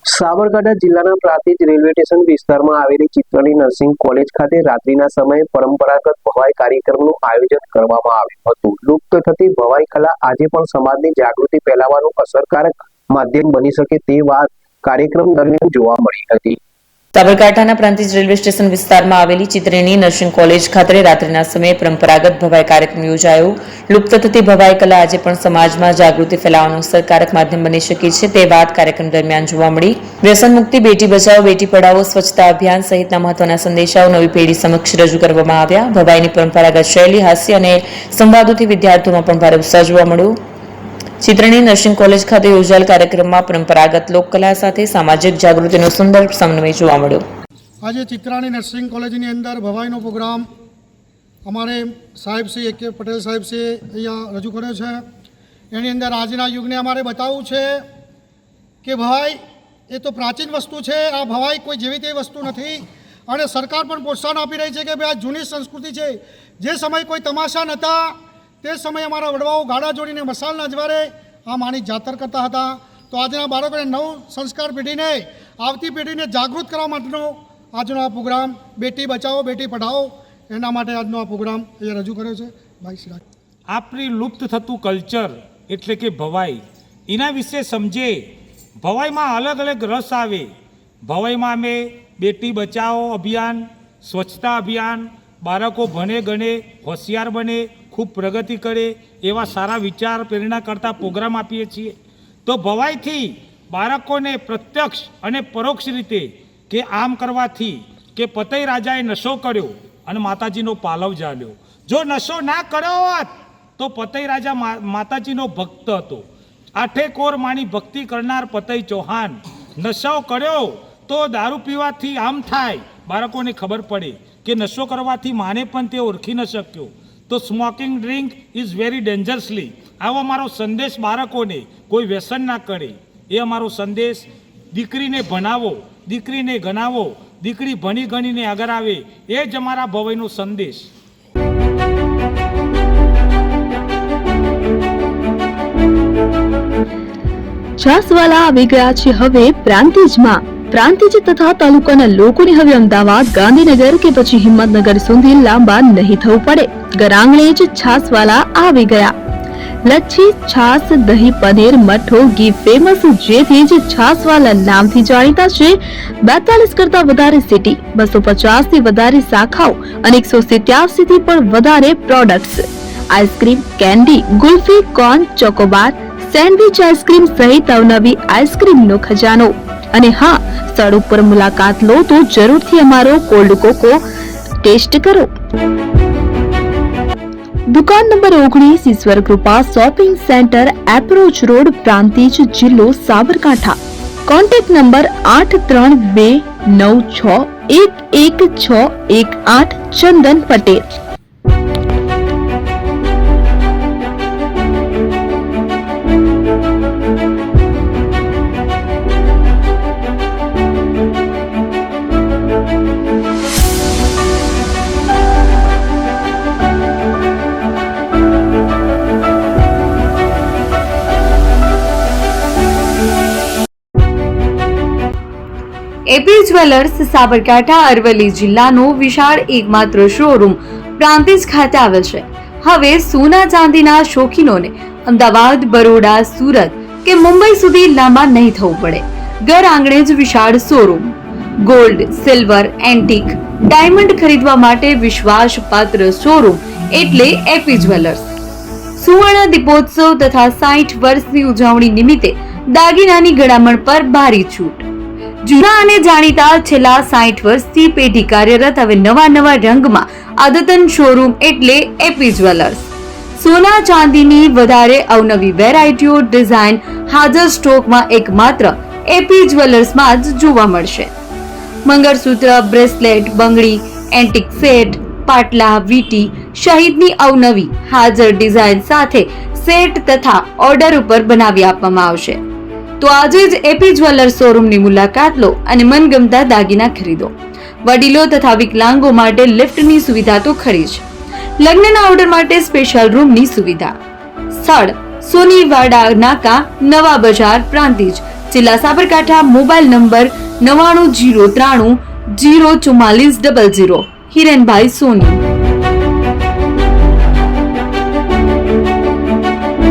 સાબરકાંઠા જિલ્લાના Prantij railway station વિસ્તારમાં આવેલી ચિત્રની નર્સિંગ કોલેજ ખાતે રાત્રિના સમયે પરંપરાગત ભવાઈ કાર્યક્રમનું આયોજન કરવામાં આવ્યું હતું. લુપ્ત થતી ભવાઈ કલા આજે પણ સમાજની જાગૃતિ ફેલાવવાનું અસરકારક માધ્યમ બની શકે તે વાત કાર્યક્રમ દરમિયાન જોવા મળી હતી. સાબરકાંઠાના પ્રાંતિજ રેલવે સ્ટેશન વિસ્તારમાં આવેલી ચિત્રની નર્સિંગ કોલેજ ખાતે રાત્રિના સમયે પરંપરાગત ભવાઈ કાર્યક્રમ યોજાયો. લુપ્ત થતી ભવાઈ કલા આજે પણ સમાજમાં જાગૃતિ ફેલાવવાનું અસરકારક માધ્યમ બની શકે છે તે વાત કાર્યક્રમ દરમિયાન જોવા મળી. વ્યસન મુક્તિ, બેટી બચાવો, બેટી પઢાઓ, સ્વચ્છતા અભિયાન સહિતના મહત્વના સંદેશાઓ નવી પેઢી સમક્ષ રજૂ કરવામાં આવ્યા. ભવાઈની પરંપરાગત શૈલી, હાસ્ય અને સંવાદોથી વિદ્યાર્થીઓમાં પણ ભારે ઉત્સાહ જોવા મળ્યો. ચિત્રની નર્સિંગ કોલેજ ખાતે યોજાયેલ કાર્યક્રમમાં પરંપરાગત લોકકલા સાથે સામાજિક જાગૃતિનો સુંદર સમન્વય જોવા મળ્યો. આજે ચિત્રાની નર્સિંગ કોલેજની અંદર ભવાઈનો પ્રોગ્રામ અમારે સાહેબ શ્રી એ કે પટેલ સાહેબ શ્રી અહીંયા રજૂ કર્યો છે. એની અંદર આજના યુગને અમારે બતાવવું છે કે ભવાઈ એ તો પ્રાચીન વસ્તુ છે. આ ભવાઈ કોઈ જેવી તેવી વસ્તુ નથી અને સરકાર પણ પ્રોત્સાહન આપી રહી છે કે ભાઈ આ જૂની સંસ્કૃતિ છે. જે સમય કોઈ તમાશા નહોતા તે સમયે અમારા વડવાઓ ગાડા જોડીને મસાલના અજવાળે આ માની જાતર કરતા હતા. તો આજના બાળકોને નવ સંસ્કાર પેઢીને, આવતી પેઢીને જાગૃત કરવા માટેનો આજનો આ પ્રોગ્રામ બેટી બચાવો બેટી પઢાઓ એના માટે આજનો આ પ્રોગ્રામ અહીંયા રજૂ કર્યો છે. ભાઈ આપણી લુપ્ત થતું કલ્ચર એટલે કે ભવાઈ, એના વિશે સમજે. ભવાઈમાં અલગ અલગ રસ આવે. ભવાઈમાં અમે બેટી બચાવો અભિયાન, સ્વચ્છતા અભિયાન, બાળકો ભણે ગણે હોશિયાર બને, ખૂબ પ્રગતિ કરે એવા સારા વિચાર પ્રેરણા કરતા પ્રોગ્રામ આપીએ છીએ. તો ભવાઈથી બાળકોને પ્રત્યક્ષ અને પરોક્ષ રીતે કે આમ કરવાથી કે પતઈ રાજાએ નશો કર્યો અને માતાજીનો પાલવ ઝાલ્યો. જો નશો ના કર્યો હોત તો પતઈ રાજા માતાજીનો ભક્ત હતો. આઠે કોર માની ભક્તિ કરનાર પતઈ ચૌહાણ નશો કર્યો તો દારૂ પીવાથી આમ થાય. બાળકોને ખબર પડે કે નશો કરવાથી માને પણ તે ઓળખી ન શક્યો. તો સ્મોકિંગ ડ્રિંક ઇઝ વેરી ડેન્જરસલી. આવો અમારો સંદેશ બાળકોને કોઈ વ્યસન ના કરે એ અમારો સંદેશ. દીકરીને ભણાવો, દીકરીને ગણાવો, દીકરી ભણી ગણીને આગળ આવે એ જ અમારા ભવાઈનો સંદેશ. છાસવાલા આવી ગયા છે હવે પ્રાંતિજમાં. પ્રાંતિજ તથા તાલુકાના લોકોને હવે અમદાવાદ, ગાંધીનગર કે પછી હિંમતનગર સુધી લાંબા નહીં થવું પડે. ઘર આંગણે જ છાસવાલા આવી ગયા. લચ્છી, છાસ, દહીં, પનીર, મઠો, ઘી ફેમસ, જેથી જ છાસવાલા નામથી જાણીતા છે. 42 કરતા વધારે સિટી, 250 થી વધારે શાખાઓ અને 187 થી પણ વધારે products. Ice cream, candy, kulfi, corn, Chocobar, sandwich ice cream સહિત અવનવી આઈસ્ક્રીમનો ખજાનો. અને હા, સ્થળ ઉપર મુલાકાત લો તો જરૂરથી અમારો કોલ્ડ કોકો ટેસ્ટ કરો. દુકાન number 19, Ishwar Krupa shopping centre, approach road, Prantij, જિલ્લો Sabarkantha. Contact number 8326111618. Chandan Patel. AP jewellers Sabarkantha Aravalli જિલ્લાનો વિશાળ એકમાત્ર શોરૂમ પ્રાંતિજ ખાતે આવેલ છે. હવે સોના ચાંદીના શોખીનોને અમદાવાદ, બરોડા, સુરત કે મુંબઈ સુધી લાંબા નહીં થવું પડે. ઘર આંગણે જ વિશાળ showroom. Gold, silver, antique, diamond ખરીદવા માટે વિશ્વાસપાત્ર શોરૂમ એટલે એપી જ્વેલર્સ. સુવર્ણ દીપોત્સવ તથા 60 વર્ષની ઉજવણી નિમિત્તે દાગીનાની ગળામણ પર ભારી છૂટ. જૂના અને જાણીતા છેલ્લા 60 વર્ષથી પેઢી કાર્યરત હવે નવા રંગમાં અદ્યતન શોરૂમ એટલે એપી જ્વેલર્સ. સોના ચાંદીની વધારે અવનવી વેરાયટીઓ, ડિઝાઇન હાજર સ્ટોકમાં એકમાત્ર એપી જ્વેલર્સમાં જ જોવા મળશે. મંગળસૂત્ર, બ્રેસલેટ, બંગડી, એન્ટિક સેટ, પાટલા, વીટી સહિતની અવનવી હાજર ડિઝાઇન સાથે સેટ તથા ઓર્ડર ઉપર બનાવી આપવામાં આવશે. તો આજે જ એપી જ્વેલર્સ શોરૂમની મુલાકાત લો અને મનગમતા દાગીના ખરીદો. વડીલો તથા વિકલાંગો માટે લિફ્ટની સુવિધા તો ખરી જ. લગ્નના ઓર્ડર માટે સ્પેશિયલ રૂમની સુવિધા. સ્થળ સોનીવાડા નાકા, નવા બજાર, પ્રાંતિજ. જિલ્લા સાબરકાંઠા, મોબાઈલ નંબર 9903004400. હિરેનભાઈ સોની.